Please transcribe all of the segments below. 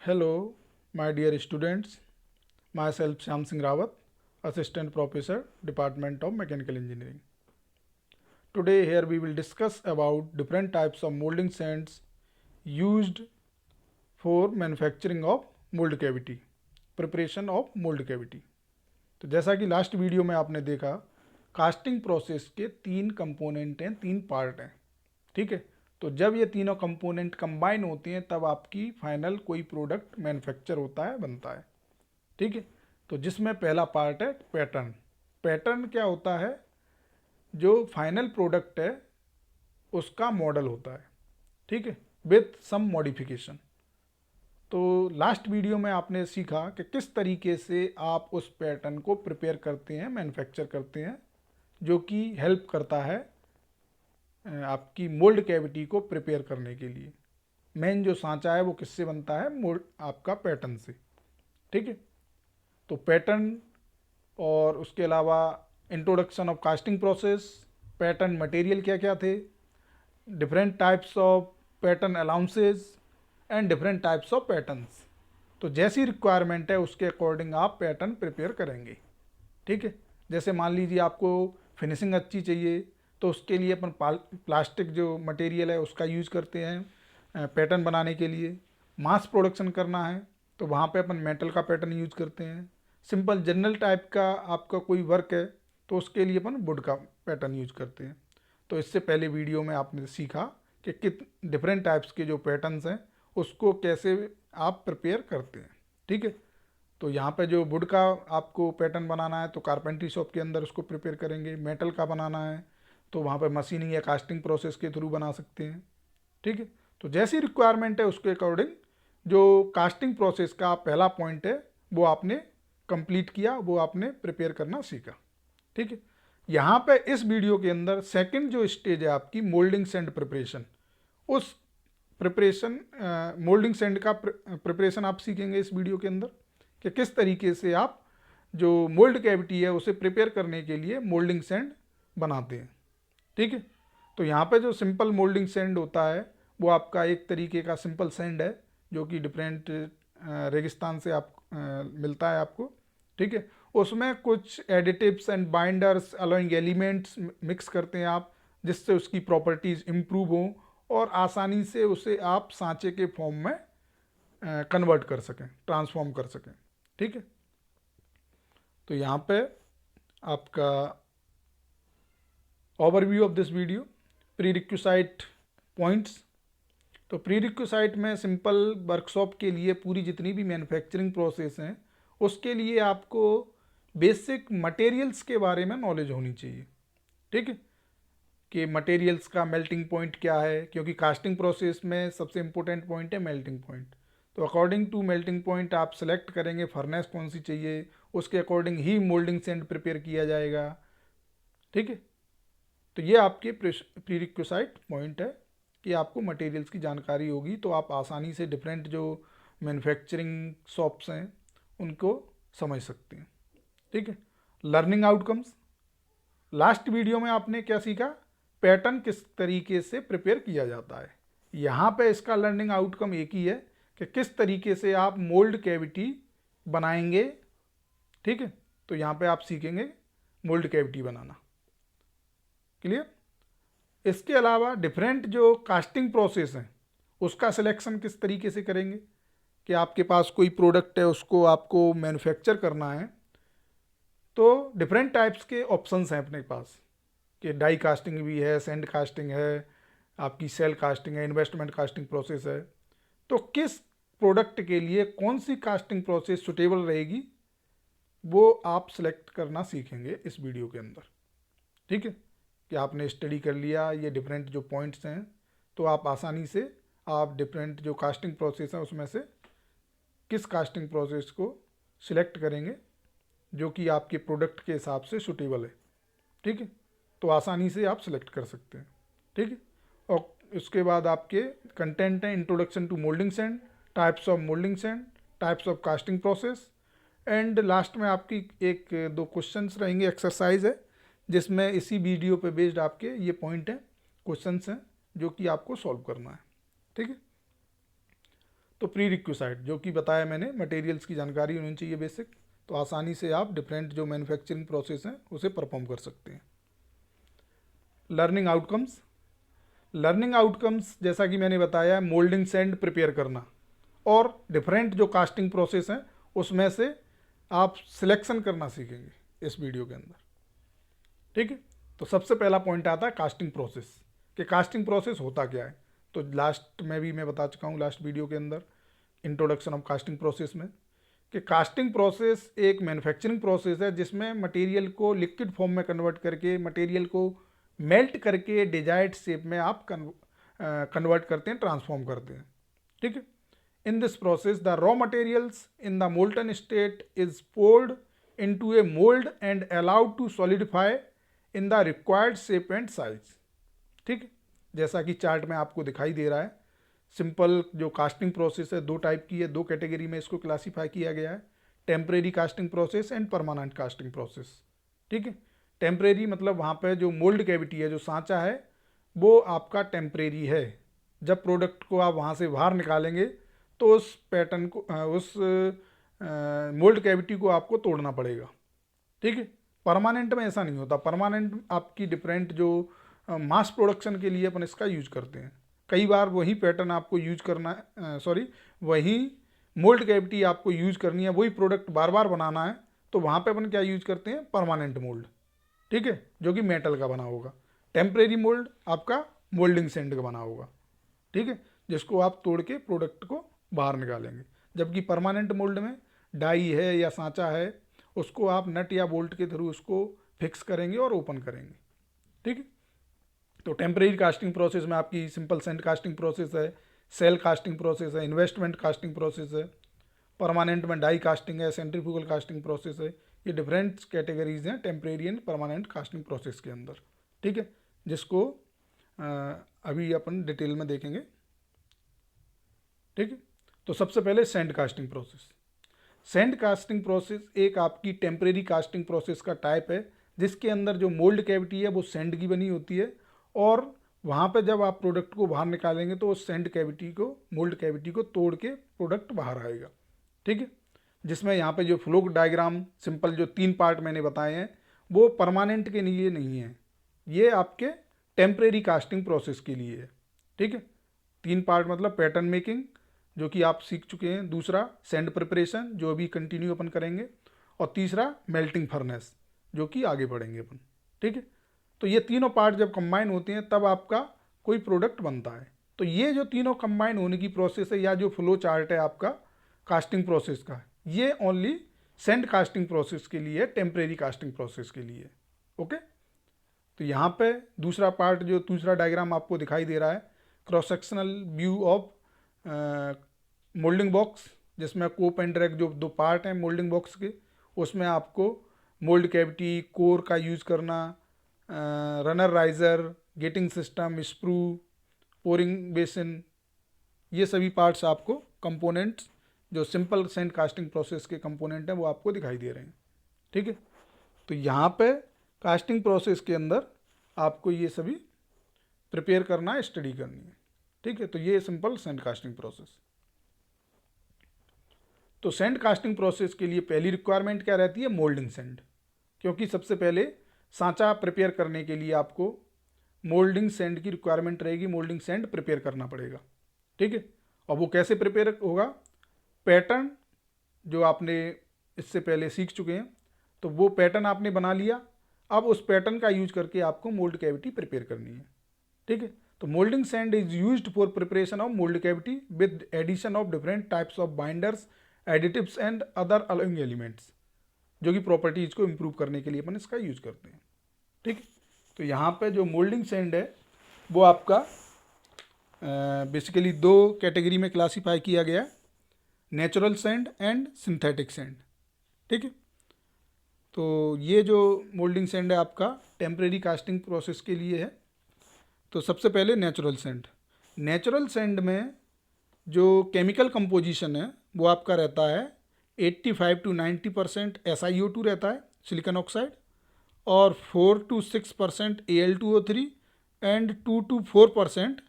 Hello, my dear students. Myself Shyam Singh Rawat, Assistant Professor, Department of Mechanical Engineering. Today here we will discuss about different types of molding sands used for manufacturing of mold cavity, preparation of mold cavity. तो जैसा कि last video में आपने देखा, casting process के तीन component हैं, तीन पार्ट हैं, ठीक है। तो जब ये तीनों कंपोनेंट कंबाइन होते हैं तब आपकी फाइनल कोई प्रोडक्ट मैन्युफैक्चर होता है, बनता है, ठीक है। तो जिसमें पहला पार्ट है पैटर्न। पैटर्न क्या होता है? जो फाइनल प्रोडक्ट है उसका मॉडल होता है, ठीक है, विथ सम मॉडिफिकेशन। तो लास्ट वीडियो में आपने सीखा कि किस तरीके से आप उस पैटर्न को प्रिपेयर करते हैं, मैन्युफैक्चर करते हैं, जो कि हेल्प करता है आपकी मोल्ड कैविटी को प्रिपेयर करने के लिए। मेन जो सांचा है वो किससे बनता है? मोल्ड आपका पैटर्न से, ठीक है। तो पैटर्न और उसके अलावा introduction of casting process, pattern material क्या क्या थे, different types of pattern allowances and different types of patterns. तो जैसी रिक्वायरमेंट है उसके अकॉर्डिंग आप पैटर्न प्रिपेयर करेंगे, ठीक है। जैसे मान लीजिए आपको फिनिशिंग अच्छी चाहिए तो उसके लिए अपन प्लास्टिक जो मटेरियल है उसका यूज़ करते हैं पैटर्न बनाने के लिए। मास प्रोडक्शन करना है तो वहाँ पे अपन मेटल का पैटर्न यूज करते हैं। सिंपल जनरल टाइप का आपका कोई वर्क है तो उसके लिए अपन वुड का पैटर्न यूज करते हैं। तो इससे पहले वीडियो में आपने सीखा कि कित डिफरेंट टाइप्स के जो पैटर्न्स हैं उसको कैसे आप प्रिपेयर करते हैं, ठीक है। तो यहाँ पे जो वुड का आपको पैटर्न बनाना है तो कारपेंट्री शॉप के अंदर उसको प्रिपेयर करेंगे। मेटल का बनाना है तो वहाँ पे मशीनिंग या कास्टिंग प्रोसेस के थ्रू बना सकते हैं, ठीक है। तो जैसी रिक्वायरमेंट है उसके अकॉर्डिंग जो कास्टिंग प्रोसेस का पहला पॉइंट है वो आपने कंप्लीट किया, वो आपने प्रिपेयर करना सीखा, ठीक है। यहाँ पे इस वीडियो के अंदर सेकंड जो स्टेज है आपकी मोल्डिंग सैंड प्रिपरेशन, उस प्रिपरेशन मोल्डिंग सैंड का प्रिपरेशन आप सीखेंगे इस वीडियो के अंदर कि किस तरीके से आप जो मोल्ड कैविटी है उसे प्रिपेयर करने के लिए मोल्डिंग सैंड बनाते हैं, ठीक है। तो यहाँ पे जो सिंपल मोल्डिंग सैंड होता है वो आपका एक तरीके का सिंपल सैंड है जो कि डिफरेंट रेगिस्तान से आप मिलता है आपको, ठीक है। उसमें कुछ additives and binders allowing elements mix करते हैं आप, जिससे उसकी प्रॉपर्टीज़ इम्प्रूव हों और आसानी से उसे आप सांचे के फॉर्म में कन्वर्ट कर सकें, ट्रांसफॉर्म कर सकें, ठीक है। तो यहाँ पे आपका overview of this video, प्रीरिक्विसाइट points. तो प्रीरिक्विसाइट में सिंपल वर्कशॉप के लिए पूरी जितनी भी मैन्युफैक्चरिंग प्रोसेस हैं उसके लिए आपको बेसिक मटेरियल्स के बारे में नॉलेज होनी चाहिए, ठीक है, कि मटेरियल्स का मेल्टिंग पॉइंट क्या है, क्योंकि कास्टिंग प्रोसेस में सबसे इम्पोर्टेंट पॉइंट है मेल्टिंग पॉइंट। तो अकॉर्डिंग टू मेल्टिंग पॉइंट आप सेलेक्ट करेंगे फर्नेस कौन सी चाहिए, उसके अकॉर्डिंग ही मोल्डिंग सैंड प्रिपेयर किया जाएगा, ठीक है। तो ये आपके प्रीरिक्विसाइट पॉइंट है कि आपको मटेरियल्स की जानकारी होगी तो आप आसानी से डिफरेंट जो मैन्युफैक्चरिंग शॉप्स हैं उनको समझ सकते हैं, ठीक है। लर्निंग आउटकम्स, लास्ट वीडियो में आपने क्या सीखा? पैटर्न किस तरीके से प्रिपेयर किया जाता है। यहाँ पे इसका लर्निंग आउटकम एक ही है कि किस तरीके से आप मोल्ड कैविटी बनाएंगे, ठीक है। तो यहाँ पे आप सीखेंगे मोल्ड कैविटी बनाना, क्लियर। इसके अलावा डिफरेंट जो कास्टिंग प्रोसेस हैं उसका सिलेक्शन किस तरीके से करेंगे कि आपके पास कोई प्रोडक्ट है उसको आपको मैन्युफैक्चर करना है तो डिफरेंट टाइप्स के ऑप्शंस हैं अपने पास कि डाई कास्टिंग भी है, सैंड कास्टिंग है, आपकी सेल कास्टिंग है, इन्वेस्टमेंट कास्टिंग प्रोसेस है। तो किस प्रोडक्ट के लिए कौन सी कास्टिंग प्रोसेस सुटेबल रहेगी वो आप सिलेक्ट करना सीखेंगे इस वीडियो के अंदर, ठीक है। कि आपने स्टडी कर लिया ये डिफरेंट जो पॉइंट्स हैं तो आप आसानी से आप डिफरेंट जो कास्टिंग प्रोसेस है उसमें से किस कास्टिंग प्रोसेस को सिलेक्ट करेंगे जो कि आपके प्रोडक्ट के हिसाब से सुटेबल है, ठीक है। तो आसानी से आप सिलेक्ट कर सकते हैं, ठीक है। और उसके बाद आपके कंटेंट हैं introduction to moulding sand, types of moulding sand, types of casting process and last में आपकी एक दो क्वेश्चंस रहेंगे, एक्सरसाइज है जिसमें इसी वीडियो पे बेस्ड आपके ये पॉइंट हैं, क्वेश्चंस हैं जो कि आपको सॉल्व करना है, ठीक है। तो प्री रिक्विसाइट जो कि बताया मैंने, मटेरियल्स की जानकारी होनी चाहिए बेसिक, तो आसानी से आप डिफरेंट जो मैन्युफैक्चरिंग प्रोसेस हैं उसे परफॉर्म कर सकते हैं। लर्निंग आउटकम्स, लर्निंग आउटकम्स जैसा कि मैंने बताया, मोल्डिंग सैंड प्रिपेयर करना और डिफरेंट जो कास्टिंग प्रोसेस हैं उसमें से आप सिलेक्शन करना सीखेंगे इस वीडियो के अंदर। ठीक है, तो सबसे पहला पॉइंट आता है कास्टिंग प्रोसेस, कि कास्टिंग प्रोसेस होता क्या है। तो लास्ट में भी मैं बता चुका हूँ, लास्ट वीडियो के अंदर इंट्रोडक्शन ऑफ कास्टिंग प्रोसेस में, कि कास्टिंग प्रोसेस एक मैन्युफैक्चरिंग प्रोसेस है जिसमें मटेरियल को लिक्विड फॉर्म में कन्वर्ट करके, मटेरियल को मेल्ट करके डिजायर्ड शेप में आप कन्वर्ट करते हैं, ट्रांसफॉर्म करते हैं। ठीक है, in this process the raw materials in the molten state is poured into a mold and allowed to solidify in the required shape and size। ठीक है, जैसा कि चार्ट में आपको दिखाई दे रहा है, सिंपल जो कास्टिंग प्रोसेस है दो टाइप की है, दो कैटेगरी में इसको क्लासीफाई किया गया है, temporary casting process and permanent casting process. ठीक है, टेम्परेरी मतलब वहाँ पे जो मोल्ड कैविटी है, जो सांचा है, वो आपका टेम्परेरी है। जब प्रोडक्ट को आप वहाँ से बाहर निकालेंगे तो उस पैटर्न को, उस मोल्ड कैविटी को आपको तोड़ना पड़ेगा। ठीक है, परमानेंट में ऐसा नहीं होता। परमानेंट आपकी डिफरेंट जो मास प्रोडक्शन के लिए अपन इसका यूज करते हैं, कई बार वही पैटर्न आपको यूज करना है, वही मोल्ड कैविटी आपको यूज करनी है, वही प्रोडक्ट बार बार बनाना है, तो वहाँ पे अपन क्या यूज करते हैं, परमानेंट मोल्ड। ठीक है, जो कि मेटल का बना होगा। टेम्परेरी मोल्ड आपका मोल्डिंग सैंड का बना होगा। ठीक है, जिसको आप तोड़ के प्रोडक्ट को बाहर निकालेंगे। जबकि परमानेंट मोल्ड में डाई है या सांचा है, उसको आप नट या बोल्ट के थ्रू उसको फिक्स करेंगे और ओपन करेंगे। ठीक है, तो टेम्परेरी कास्टिंग प्रोसेस में आपकी सिंपल सैंड कास्टिंग प्रोसेस है, सेल कास्टिंग प्रोसेस है, इन्वेस्टमेंट कास्टिंग प्रोसेस है। परमानेंट में डाई कास्टिंग है, सेंट्रीफ्यूगल कास्टिंग प्रोसेस है। ये डिफरेंट कैटेगरीज हैं temporary and permanent casting process के अंदर। ठीक है, जिसको अभी अपन डिटेल में देखेंगे। ठीक है, तो सबसे पहले sand casting process. Sand casting process एक आपकी टेम्परेरी कास्टिंग प्रोसेस का टाइप है, जिसके अंदर जो मोल्ड कैविटी है वो सैंड की बनी होती है, और वहाँ पे जब आप प्रोडक्ट को बाहर निकालेंगे तो उस सैंड कैविटी को, मोल्ड कैविटी को तोड़ के प्रोडक्ट बाहर आएगा। ठीक है, जिसमें यहाँ पे जो फ्लो डायग्राम सिंपल जो 3 पार्ट मैंने बताए हैं वो परमानेंट के लिए नहीं है, ये आपके टेम्परेरी कास्टिंग प्रोसेस के लिए है। ठीक है, 3 पार्ट मतलब पैटर्न मेकिंग जो कि आप सीख चुके हैं, दूसरा सैंड प्रिपरेशन जो अभी कंटिन्यू अपन करेंगे, और तीसरा मेल्टिंग फर्नेस जो कि आगे बढ़ेंगे अपन। ठीक है, तो ये तीनों पार्ट जब कंबाइन होते हैं तब आपका कोई प्रोडक्ट बनता है। तो ये जो तीनों कंबाइन होने की प्रोसेस है, या जो फ्लो चार्ट है आपका कास्टिंग प्रोसेस का, ये ओनली सैंड कास्टिंग प्रोसेस के लिए, टेम्परेरी कास्टिंग प्रोसेस के लिए। ओके, तो यहाँ पे दूसरा पार्ट जो दूसरा डायग्राम आपको दिखाई दे रहा है, cross sectional view of moulding box, जिसमें कोप एंड ड्रैग जो 2 पार्ट हैं मोल्डिंग बॉक्स के, उसमें आपको मोल्ड कैविटी, कोर का यूज़ करना, runner riser, getting system, sprue, pouring basin, ये सभी पार्ट्स आपको कंपोनेंट्स जो सिंपल सैंड कास्टिंग प्रोसेस के कंपोनेंट हैं वो आपको दिखाई दे रहे हैं। ठीक है, तो यहाँ पे कास्टिंग प्रोसेस के अंदर आपको ये सभी प्रिपेयर करना है, स्टडी करनी है। ठीक है, तो ये सिंपल सैंड कास्टिंग प्रोसेस। तो सैंड कास्टिंग प्रोसेस के लिए पहली रिक्वायरमेंट क्या रहती है, मोल्डिंग सैंड, क्योंकि सबसे पहले सांचा प्रिपेयर करने के लिए आपको मोल्डिंग सैंड की रिक्वायरमेंट रहेगी, मोल्डिंग सैंड प्रिपेयर करना पड़ेगा। ठीक है, और वो कैसे प्रिपेयर होगा, पैटर्न जो आपने इससे पहले सीख चुके हैं, तो वो पैटर्न आपने बना लिया, अब उस पैटर्न का यूज करके आपको मोल्ड कैविटी प्रिपेयर करनी है। ठीक है, तो moulding sand is used for preparation of mould cavity with addition of different types of binders, additives and other alloying elements, जो कि प्रॉपर्टीज को इम्प्रूव करने के लिए अपन इसका यूज करते हैं। ठीक, तो यहाँ पे जो मोल्डिंग सैंड है वो आपका बेसिकली 2 कैटेगरी में क्लासीफाई किया गया है, natural sand and synthetic sand. ठीक है, तो ये जो मोल्डिंग सैंड है आपका टेम्परेरी कास्टिंग प्रोसेस के लिए है। तो सबसे पहले नेचुरल सैंड। नेचुरल सैंड में जो केमिकल कंपोजिशन है वो आपका रहता है 85 to 90% SiO2 रहता है, सिलिकॉन ऑक्साइड, और 4 to 6% Al2O3 and 2 to 4%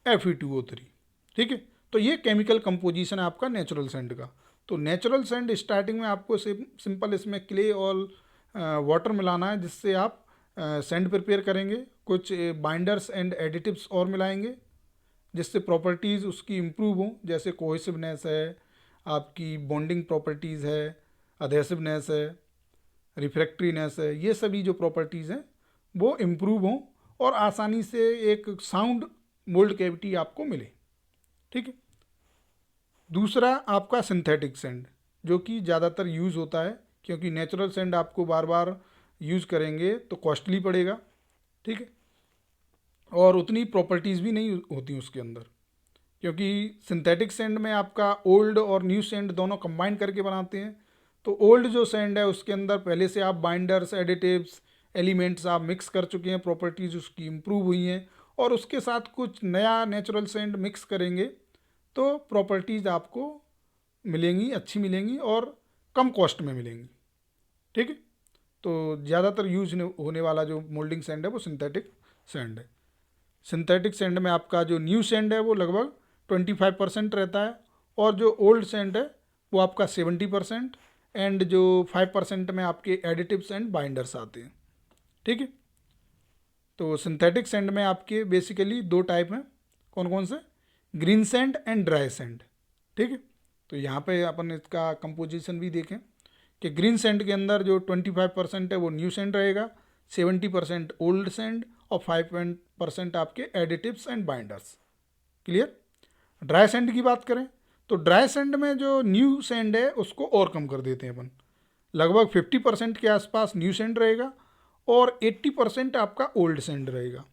Fe2O3। ठीक है, तो ये केमिकल कंपोजिशन है आपका नेचुरल सैंड का। तो नेचुरल सैंड स्टार्टिंग में आपको सिंपल इसमें क्ले और वाटर मिलाना है, जिससे आप सैंड प्रिपेयर करेंगे। कुछ बाइंडर्स एंड एडिटिव्स और मिलाएंगे जिससे प्रॉपर्टीज़ उसकी इम्प्रूव हों, जैसे कोहेसिवनेस है, आपकी बॉन्डिंग प्रॉपर्टीज़ है, अधेसिवनेस है, रिफ्रैक्ट्रीनेस है। ये सभी जो प्रॉपर्टीज़ हैं वो इम्प्रूव हों और आसानी से एक साउंड मोल्ड कैविटी आपको मिले। ठीक है। दूसरा आपका सिंथेटिक सैंड, जो कि ज़्यादातर यूज़ होता है, क्योंकि नेचुरल सैंड आपको बार बार यूज़ करेंगे तो कॉस्टली पड़ेगा। ठीक है। और उतनी प्रॉपर्टीज़ भी नहीं होती उसके अंदर, क्योंकि सिंथेटिक सैंड में आपका ओल्ड और न्यू सैंड दोनों कंबाइन करके बनाते हैं। तो ओल्ड जो सैंड है उसके अंदर पहले से आप बाइंडर्स, एडिटिव्स, एलिमेंट्स आप मिक्स कर चुके हैं, प्रॉपर्टीज़ उसकी इम्प्रूव हुई हैं, और उसके साथ कुछ नया नेचुरल सैंड मिक्स करेंगे तो प्रॉपर्टीज़ आपको मिलेंगी, अच्छी मिलेंगी और कम कॉस्ट में मिलेंगी। ठीक है। तो ज़्यादातर यूज होने वाला जो मोल्डिंग सैंड है वो सिंथेटिक सैंड है। सिंथेटिक सैंड में आपका जो न्यू सैंड है वो लगभग 25% रहता है, और जो ओल्ड सैंड है वो आपका 70%, एंड जो 5% में आपके एडिटिव्स एंड बाइंडर्स आते हैं। ठीक है। तो सिंथेटिक सैंड में आपके बेसिकली दो टाइप हैं। कौन कौन से? Green sand and dry sand. ठीक है। तो यहाँ पे अपन इसका कंपोजिशन भी देखें कि ग्रीन सैंड के अंदर जो 25% है वो न्यू सैंड रहेगा, 70% ओल्ड सैंड और 5% आपके additives and binders. Clear? Dry sand की बात करें तो ड्राई सैंड में जो न्यू सैंड है उसको और कम कर देते हैं अपन, लगभग 50% के आसपास न्यू सैंड रहेगा और 80% आपका ओल्ड सैंड रहेगा।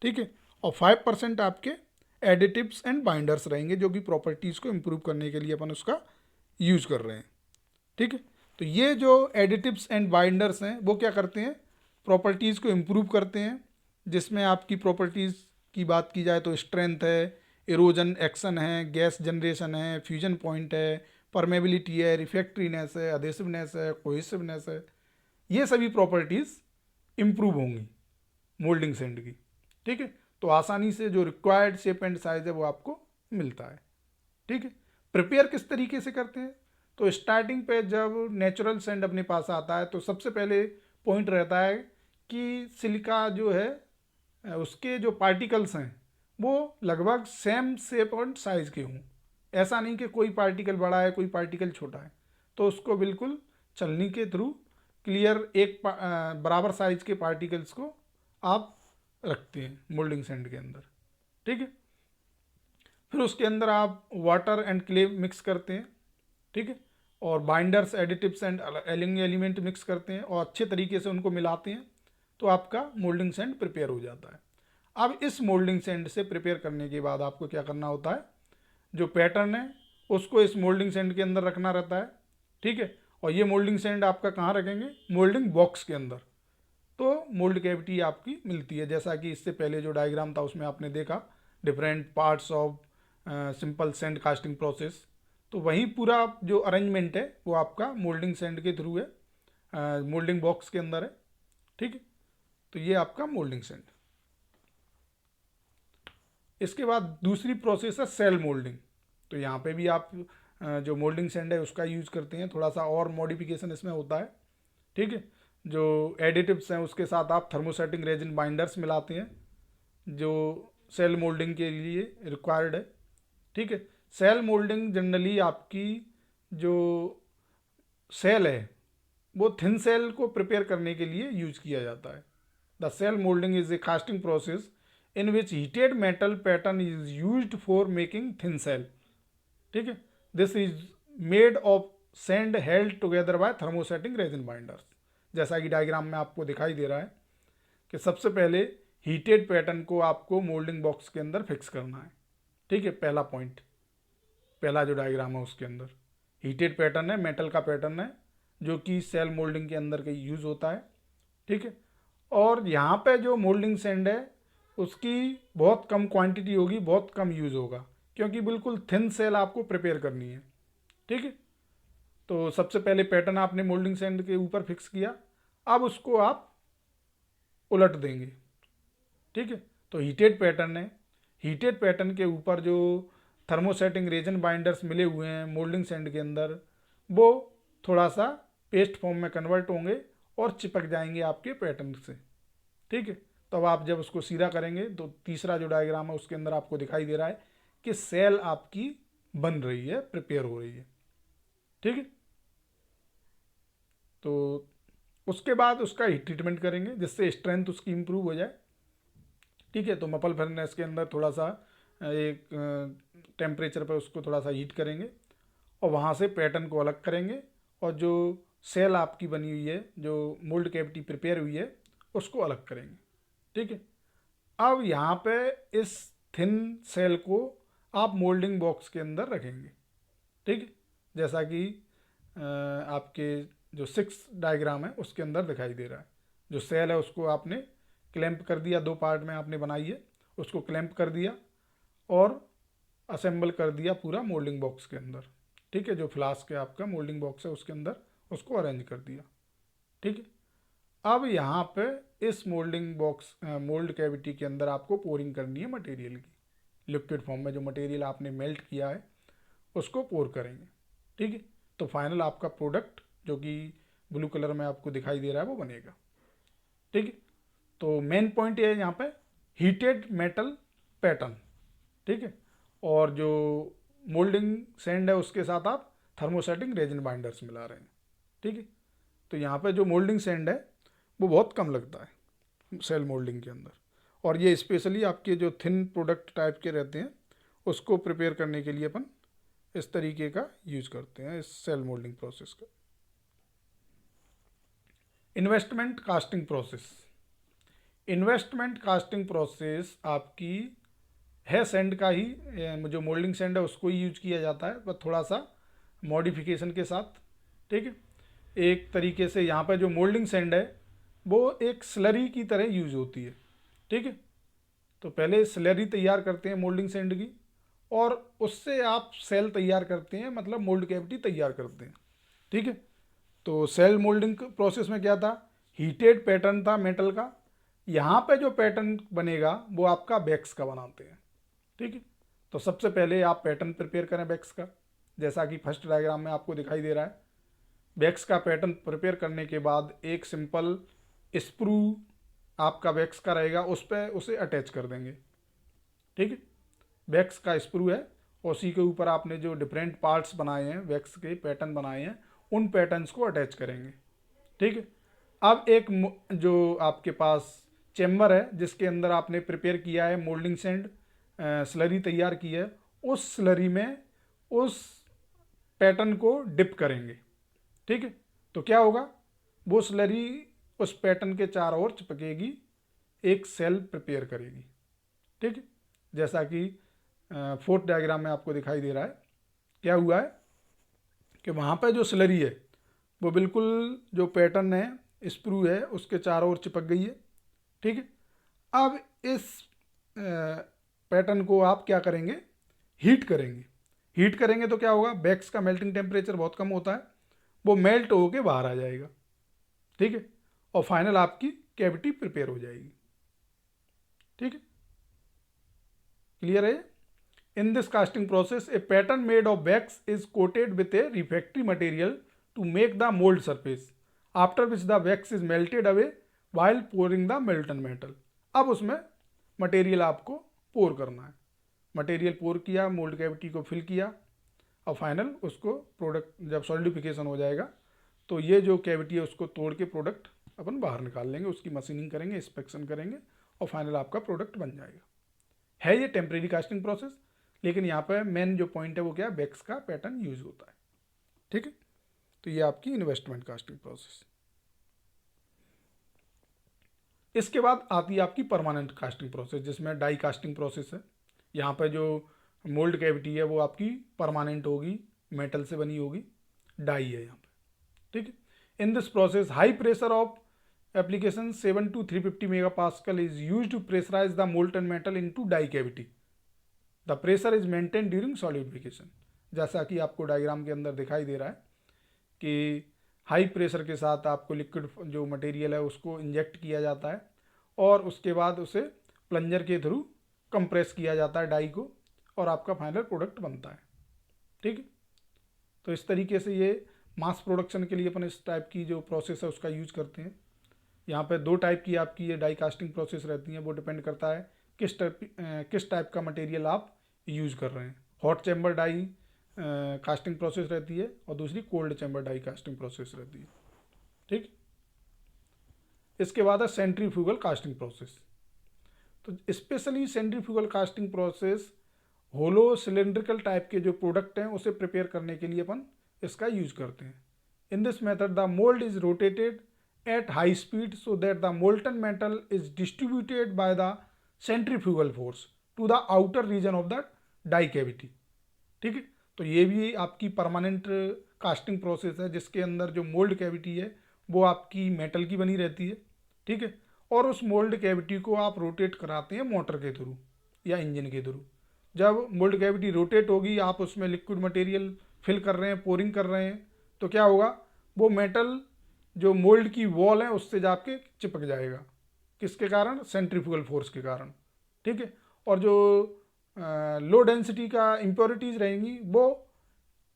ठीक है। और 5% आपके एडिटिव्स एंड बाइंडर्स रहेंगे, जो कि प्रॉपर्टीज़ को इम्प्रूव करने के लिए अपन उसका यूज़ कर रहे हैं। ठीक है। तो ये जो एडिटिव्स एंड बाइंडर्स हैं वो क्या करते हैं? प्रॉपर्टीज़ को इम्प्रूव करते हैं, जिसमें आपकी प्रॉपर्टीज़ की बात की जाए तो स्ट्रेंथ है, इरोजन एक्शन है, गैस जनरेशन है, फ्यूजन पॉइंट है, परमेबिलिटी है, रिफ्रैक्ट्रीनेस है, अधेसिवनेस है, कोहेसिवनेस है। ये सभी प्रॉपर्टीज़ इम्प्रूव होंगी मोल्डिंग सैंड की। ठीक है। तो आसानी से जो रिक्वायर्ड शेप एंड साइज है वो आपको मिलता है। ठीक है। प्रिपेयर किस तरीके से करते हैं? तो स्टार्टिंग पे जब नेचुरल सैंड अपने पास आता है तो सबसे पहले पॉइंट रहता है कि सिलिका जो है उसके जो पार्टिकल्स हैं वो लगभग सेम शेप और साइज़ के हों। ऐसा नहीं कि कोई पार्टिकल बड़ा है कोई पार्टिकल छोटा है, तो उसको बिल्कुल चलनी के थ्रू क्लियर एक बराबर साइज के पार्टिकल्स को आप रखते हैं मोल्डिंग सैंड के अंदर। ठीक है। फिर उसके अंदर आप वाटर एंड क्ले मिक्स करते हैं। ठीक है। और binders, additives and element mix करते हैं और अच्छे तरीके से उनको मिलाते हैं, तो आपका मोल्डिंग सैंड प्रिपेयर हो जाता है। अब इस मोल्डिंग सैंड से प्रिपेयर करने के बाद आपको क्या करना होता है? जो पैटर्न है उसको इस मोल्डिंग सैंड के अंदर रखना रहता है। ठीक है। और ये मोल्डिंग सैंड आपका कहाँ रखेंगे? मोल्डिंग बॉक्स के अंदर। तो मोल्ड कैविटी आपकी मिलती है, जैसा कि इससे पहले जो डायग्राम था उसमें आपने देखा different parts of simple sand casting process. तो वहीं पूरा जो अरेंजमेंट है वो आपका मोल्डिंग सैंड के थ्रू है, मोल्डिंग बॉक्स के अंदर है। ठीक है। तो ये आपका मोल्डिंग सैंड। इसके बाद दूसरी प्रोसेस है सेल मोल्डिंग। तो यहाँ पे भी आप जो मोल्डिंग सैंड है उसका यूज़ करते हैं, थोड़ा सा और मॉडिफिकेशन इसमें होता है। ठीक है। जो एडिटिव्स हैं उसके साथ आप थर्मोसेटिंग रेजिन बाइंडर्स मिलाते हैं, जो सेल मोल्डिंग के लिए रिक्वायर्ड है। ठीक है। सेल मोल्डिंग जनरली आपकी जो सेल है वो थिन सेल को प्रिपेयर करने के लिए यूज किया जाता है। The shell moulding is a casting process in which heated metal pattern is used for making thin shell. ठीक है। This is made of sand held together by thermosetting resin binders. जैसा कि डायग्राम में आपको दिखाई दे रहा है कि सबसे पहले हीटेड पैटर्न को आपको मोल्डिंग बॉक्स के अंदर फिक्स करना है। ठीक है। पहला पॉइंट, पहला जो डायग्राम है उसके अंदर हीटेड पैटर्न है, मेटल का पैटर्न है, जो कि सेल मोल्डिंग के अंदर का यूज़ होता है। ठीक है। और यहाँ पे जो मोल्डिंग सैंड है उसकी बहुत कम क्वांटिटी होगी, बहुत कम यूज़ होगा, क्योंकि बिल्कुल थिन सेल आपको प्रिपेयर करनी है। ठीक है। तो सबसे पहले पैटर्न आपने मोल्डिंग सैंड के ऊपर फिक्स किया, अब उसको आप उलट देंगे। ठीक है। तो हीटेड पैटर्न है, हीटेड पैटर्न के ऊपर जो थर्मोसेटिंग रेजन बाइंडर्स मिले हुए हैं मोल्डिंग सैंड के अंदर, वो थोड़ा सा पेस्ट फॉर्म में कन्वर्ट होंगे और चिपक जाएंगे आपके पैटर्न से। ठीक है, तो अब आप जब उसको सीधा करेंगे तो तीसरा जो डायग्राम है उसके अंदर आपको दिखाई दे रहा है कि सेल आपकी बन रही है, प्रिपेयर हो रही है। ठीक है, तो उसके बाद उसका हीट ट्रीटमेंट करेंगे जिससे स्ट्रेंथ उसकी इम्प्रूव हो जाए। ठीक है, तो मपल फर्नेस के अंदर थोड़ा सा एक टेम्परेचर पर उसको थोड़ा सा हीट करेंगे और वहाँ से पैटर्न को अलग करेंगे और जो सेल आपकी बनी हुई है, जो मोल्ड कैविटी प्रिपेयर हुई है, उसको अलग करेंगे। ठीक है, अब यहाँ पे इस थिन सेल को आप मोल्डिंग बॉक्स के अंदर रखेंगे। ठीक है, जैसा कि आपके जो 6 डायग्राम है उसके अंदर दिखाई दे रहा है। जो सेल है उसको आपने क्लैंप कर दिया, 2 पार्ट में आपने बनाई है, उसको क्लैंप कर दिया और असेंबल कर दिया पूरा मोल्डिंग बॉक्स के अंदर। ठीक है, जो फ्लास्क है आपका मोल्डिंग बॉक्स है उसके अंदर उसको अरेंज कर दिया। ठीक है, अब यहाँ पे इस मोल्डिंग बॉक्स मोल्ड कैविटी के अंदर आपको पोरिंग करनी है मटेरियल की। लिक्विड फॉर्म में जो मटेरियल आपने मेल्ट किया है उसको पोर करेंगे। ठीक है, तो फाइनल आपका प्रोडक्ट जो कि ब्लू कलर में आपको दिखाई दे रहा है वो बनेगा। ठीक है, तो मेन पॉइंट ये है यहाँ पे हीटेड मेटल पैटर्न। ठीक है, और जो मोल्डिंग सैंड है उसके साथ आप थर्मोसेटिंग रेजिन बाइंडर्स मिला रहे हैं। ठीक है, तो यहाँ पे जो मोल्डिंग सैंड है वो बहुत कम लगता है सेल मोल्डिंग के अंदर, और ये स्पेशली आपके जो थिन प्रोडक्ट टाइप के रहते हैं उसको प्रिपेयर करने के लिए अपन इस तरीके का यूज करते हैं इस सेल मोल्डिंग प्रोसेस का। Investment casting process. Investment casting process आपकी है सैंड का ही, जो मोल्डिंग सैंड है उसको ही यूज किया जाता है पर थोड़ा सा मॉडिफिकेशन के साथ। ठीक है, एक तरीके से यहाँ पर जो मोल्डिंग सैंड है वो एक स्लरी की तरह यूज होती है। ठीक है, तो पहले स्लरी तैयार करते हैं मोल्डिंग सैंड की और उससे आप सेल तैयार करते हैं, मतलब मोल्ड कैविटी तैयार करते हैं। ठीक है, तो सेल मोल्डिंग प्रोसेस में क्या था, हीटेड पैटर्न था मेटल का। यहाँ पे जो पैटर्न बनेगा वो आपका बैक्स का बनाते हैं। ठीक है, तो सबसे पहले आप पैटर्न प्रिपेयर करें बैक्स का, जैसा कि फर्स्ट डायग्राम में आपको दिखाई दे रहा है। बैक्स का पैटर्न प्रिपेयर करने के बाद एक सिंपल स्प्रू आपका बैक्स का रहेगा, उस पर उसे अटैच कर देंगे। ठीक है, वैक्स का स्प्रू है और उसी के ऊपर आपने जो डिफरेंट पार्ट्स बनाए हैं, वैक्स के पैटर्न बनाए हैं, उन पैटर्न्स को अटैच करेंगे। ठीक है, अब एक जो आपके पास चेम्बर है जिसके अंदर आपने प्रिपेयर किया है मोल्डिंग सैंड, स्लरी तैयार की है, उस स्लरी में उस पैटर्न को डिप करेंगे। ठीक है, तो क्या होगा, वो स्लरी उस पैटर्न के चारों ओर चिपकेगी, एक सेल प्रिपेयर करेगी। ठीक है, जैसा कि 4th डायग्राम में आपको दिखाई दे रहा है। क्या हुआ है कि वहाँ पर जो स्लरी है वो बिल्कुल जो पैटर्न है स्प्रू है उसके चारों ओर चिपक गई है। ठीक है, अब इस पैटर्न को आप क्या करेंगे, हीट करेंगे। हीट करेंगे तो क्या होगा, बैक्स का मेल्टिंग टेम्परेचर बहुत कम होता है, वो मेल्ट होके बाहर आ जाएगा। ठीक है, और फाइनल आपकी कैविटी प्रिपेयर हो जाएगी। ठीक है, क्लियर है। In this casting process, a pattern made of wax is coated with a refractory material to make the mold surface, after which the wax is melted away while pouring the molten metal. अब उसमें material आपको पोर करना है। Material पोर किया, mould cavity को fill किया और final उसको प्रोडक्ट जब सॉलिडिफिकेशन हो जाएगा तो ये जो कैविटी है उसको तोड़ के प्रोडक्ट अपन बाहर निकाल लेंगे, उसकी मशीनिंग करेंगे, इंस्पेक्शन करेंगे और फाइनल आपका प्रोडक्ट बन जाएगा। है ये टेम्परेरी कास्टिंग प्रोसेस, लेकिन यहाँ पर मेन जो पॉइंट है वो क्या है, बैक्स का पैटर्न यूज होता है। ठीक है, तो ये आपकी इन्वेस्टमेंट कास्टिंग प्रोसेस। इसके बाद आती है आपकी परमानेंट कास्टिंग प्रोसेस जिसमें डाई कास्टिंग प्रोसेस है। यहाँ पर जो मोल्ड कैविटी है वो आपकी परमानेंट होगी, मेटल से बनी होगी, डाई है यहाँ पे। ठीक है, in this process high pressure of application 7 to 350 megapascal is used to pressurize the molten metal into die cavity. The pressure is maintained during solidification. जैसा कि आपको डायग्राम के अंदर दिखाई दे रहा है कि हाई प्रेशर के साथ आपको लिक्विड जो मटेरियल है उसको इंजेक्ट किया जाता है और उसके बाद उसे प्लंजर के थ्रू कंप्रेस किया जाता है डाई को, और आपका फाइनल प्रोडक्ट बनता है। ठीक है, तो इस तरीके से ये मास प्रोडक्शन के लिए अपन इस टाइप की जो प्रोसेस है उसका यूज करते हैं। यहाँ पे 2 टाइप की आपकी ये डाई कास्टिंग प्रोसेस रहती है, वो डिपेंड करता है किस टाइप का मटेरियल आप यूज कर रहे हैं। Hot chamber die casting process रहती है और दूसरी cold chamber die casting process रहती है। ठीक, इसके बाद है सेंट्रीफ्यूगल कास्टिंग प्रोसेस। तो specially centrifugal casting process hollow cylindrical type के जो प्रोडक्ट हैं उसे प्रिपेयर करने के लिए अपन इसका यूज करते हैं। In this method the mould is rotated at high speed so that the molten metal is distributed by the centrifugal force to the outer region of the die cavity। ठीक है, तो ये भी आपकी परमानेंट कास्टिंग प्रोसेस है जिसके अंदर जो मोल्ड कैविटी है वो आपकी मेटल की बनी रहती है। ठीक है, और उस मोल्ड कैविटी को आप रोटेट कराते हैं मोटर के थ्रू या इंजन के थ्रू। जब मोल्ड कैविटी रोटेट होगी, आप उसमें लिक्विड मटेरियल फिल कर रहे हैं, पोरिंग कर रहे हैं, तो क्या होगा, वो मेटल जो मोल्ड की वॉल है उससे जाके चिपक जाएगा। किसके कारण? सेंट्रीफ्यूगल फोर्स के कारण। ठीक है, और जो लो डेंसिटी का इम्प्योरिटीज़ रहेंगी वो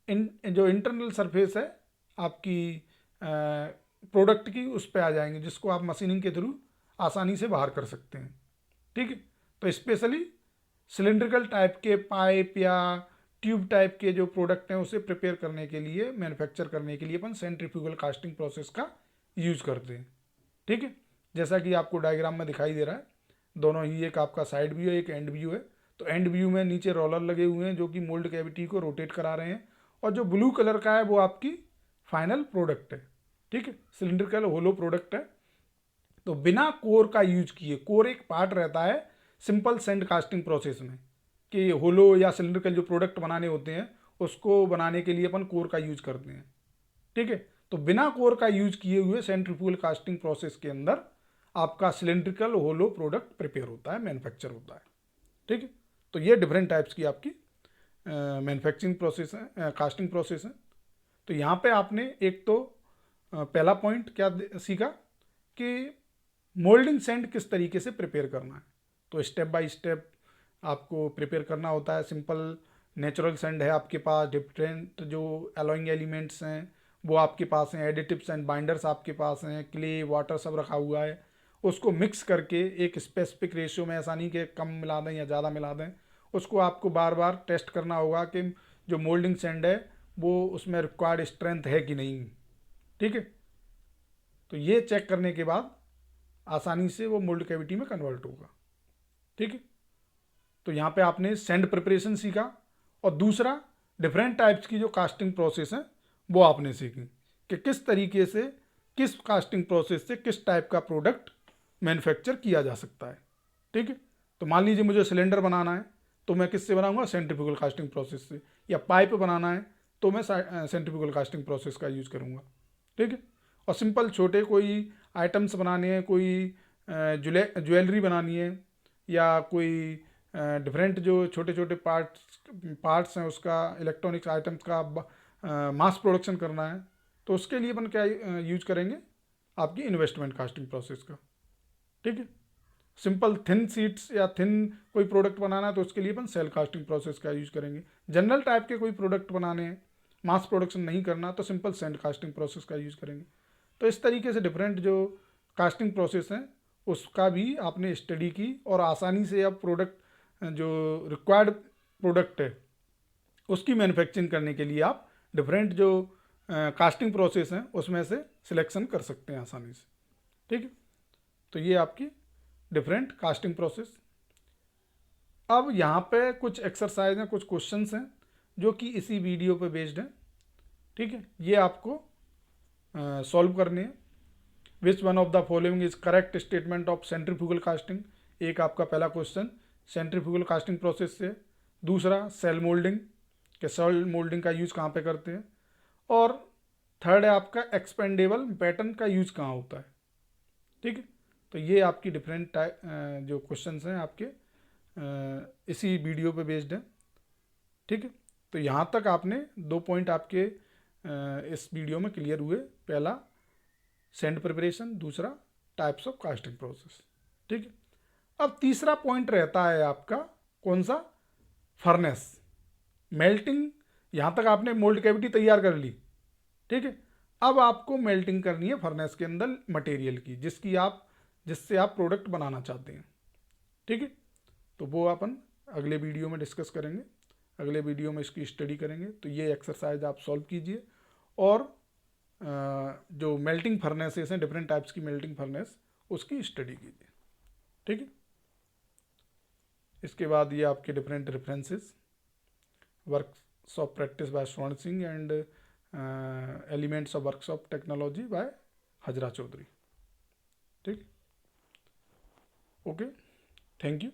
जो इंटरनल सरफेस है आपकी प्रोडक्ट की उस पर आ जाएंगे, जिसको आप मशीनिंग के थ्रू आसानी से बाहर कर सकते हैं। ठीक है, तो स्पेशली सिलेंड्रिकल टाइप के पाइप या ट्यूब टाइप के जो प्रोडक्ट हैं उसे प्रिपेयर करने के लिए, मैन्युफैक्चर करने के लिए अपन सेंट्रीफ्यूगल कास्टिंग प्रोसेस का यूज करते हैं। ठीक है, जैसा कि आपको डायग्राम में दिखाई दे रहा है, दोनों ही, एक आपका साइड व्यू है, एक एंड व्यू है। तो एंड व्यू में नीचे रोलर लगे हुए हैं जो कि मोल्ड कैविटी को रोटेट करा रहे हैं, और जो ब्लू कलर का है वो आपकी फाइनल प्रोडक्ट है। ठीक है, सिलिंड्रिकल होलो प्रोडक्ट है। तो बिना कोर का यूज किए, कोर एक पार्ट रहता है सिंपल सैंड कास्टिंग प्रोसेस में, कि होलो या सिलिंड्रिकल जो प्रोडक्ट बनाने होते हैं उसको बनाने के लिए अपन कोर का यूज करते हैं। ठीक है, तो बिना कोर का यूज किए हुए सेंट्रीफ्यूगल कास्टिंग प्रोसेस के अंदर आपका सिलिंड्रिकल होलो प्रोडक्ट प्रिपेयर होता है, मैन्युफैक्चर होता है। ठीक है, तो ये डिफरेंट टाइप्स की आपकी मैन्युफैक्चरिंग प्रोसेस है, कास्टिंग प्रोसेस है। तो यहाँ पे आपने एक तो पहला पॉइंट क्या सीखा कि मोल्डिंग सैंड किस तरीके से प्रिपेयर करना है। तो स्टेप बाय स्टेप आपको प्रिपेयर करना होता है। सिंपल नेचुरल सैंड है आपके पास, डिफरेंट जो एलोइंग एलिमेंट्स हैं वो आपके पास हैं, एडिटिव्स एंड बाइंडर्स आपके पास हैं, क्ले, वाटर सब रखा हुआ है। उसको मिक्स करके एक स्पेसिफिक रेशियो में, ऐसा नहीं कि कम मिला दें या ज़्यादा मिला दें, उसको आपको बार बार टेस्ट करना होगा कि जो मोल्डिंग सैंड है वो उसमें रिक्वायर्ड स्ट्रेंथ है कि नहीं। ठीक है, तो ये चेक करने के बाद आसानी से वो मोल्ड कैविटी में कन्वर्ट होगा। ठीक है, तो यहाँ पे आपने सैंड प्रिपरेशन सीखा, और दूसरा डिफरेंट टाइप्स की जो कास्टिंग प्रोसेस है वो आपने सीखी कि किस तरीके से, किस कास्टिंग प्रोसेस से किस टाइप का प्रोडक्ट मैन्युफैक्चर किया जा सकता है। ठीक है, तो मान लीजिए मुझे सिलेंडर बनाना है तो मैं किससे बनाऊंगा? सेंट्रीफ्यूगल कास्टिंग प्रोसेस से। या पाइप बनाना है तो मैं सेंट्रीफ्यूगल कास्टिंग प्रोसेस का यूज़ करूँगा। ठीक है, और सिंपल छोटे कोई आइटम्स बनाने हैं, कोई ज्वेलरी बनानी है, या कोई डिफरेंट जो छोटे छोटे पार्ट्स हैं उसका, इलेक्ट्रॉनिक्स आइटम्स का मास प्रोडक्शन करना है, तो उसके लिए अपन क्या यूज करेंगे? आपकी इन्वेस्टमेंट कास्टिंग प्रोसेस का। ठीक है, सिंपल थिन सीट्स या थिन कोई प्रोडक्ट बनाना है तो उसके लिए अपन सेल कास्टिंग प्रोसेस का यूज करेंगे। जनरल टाइप के कोई प्रोडक्ट बनाने हैं, मास प्रोडक्शन नहीं करना, तो सिंपल सैंड कास्टिंग प्रोसेस का यूज करेंगे। तो इस तरीके से डिफरेंट जो कास्टिंग प्रोसेस हैं उसका भी आपने स्टडी की, और आसानी से अब प्रोडक्ट जो रिक्वायर्ड प्रोडक्ट है उसकी मैन्युफैक्चरिंग करने के लिए आप डिफरेंट जो कास्टिंग प्रोसेस हैं उसमें से सिलेक्शन कर सकते हैं आसानी से। ठीक है, तो ये आपकी डिफरेंट कास्टिंग प्रोसेस। अब यहाँ पे कुछ एक्सरसाइज हैं, कुछ क्वेश्चंस हैं जो कि इसी वीडियो पे बेस्ड हैं। ठीक है, ये आपको सॉल्व करने हैं। Which one of the following is correct statement of centrifugal casting? एक आपका पहला क्वेश्चन सेंट्रीफ्यूगल कास्टिंग प्रोसेस से। दूसरा सेल मोल्डिंग, कि सेल मोल्डिंग का यूज़ कहाँ पे करते हैं। और थर्ड है आपका एक्सपेंडेबल पैटर्न का यूज़ कहाँ होता है। ठीक है, तो ये आपकी डिफरेंट जो क्वेश्चंस हैं आपके इसी वीडियो पे बेस्ड है। ठीक है, तो यहाँ तक आपने 2 पॉइंट आपके इस वीडियो में क्लियर हुए। पहला सैंड प्रिपरेशन, दूसरा टाइप्स ऑफ कास्टिंग प्रोसेस। ठीक है, अब तीसरा पॉइंट रहता है आपका कौन सा? फर्नेस, मेल्टिंग, यहाँ तक आपने मोल्ड कैविटी तैयार कर ली, ठीक है। अब आपको मेल्टिंग करनी है फर्नेस के अंदर मटेरियल की, जिससे आप प्रोडक्ट बनाना चाहते हैं, ठीक है। तो वो अपन अगले वीडियो में डिस्कस करेंगे, अगले वीडियो में इसकी स्टडी करेंगे। तो ये एक्सरसाइज आप सॉल्व कीजिए और जो मेल्टिंग फर्नेसेस हैं, डिफरेंट टाइप्स की मेल्टिंग फर्नेस, उसकी स्टडी कीजिए, ठीक है। इसके बाद ये आपके different references, workshop practice by Swarn Singh and elements of workshop technology by Hajra Choudhury, ठीक। Okay, thank you.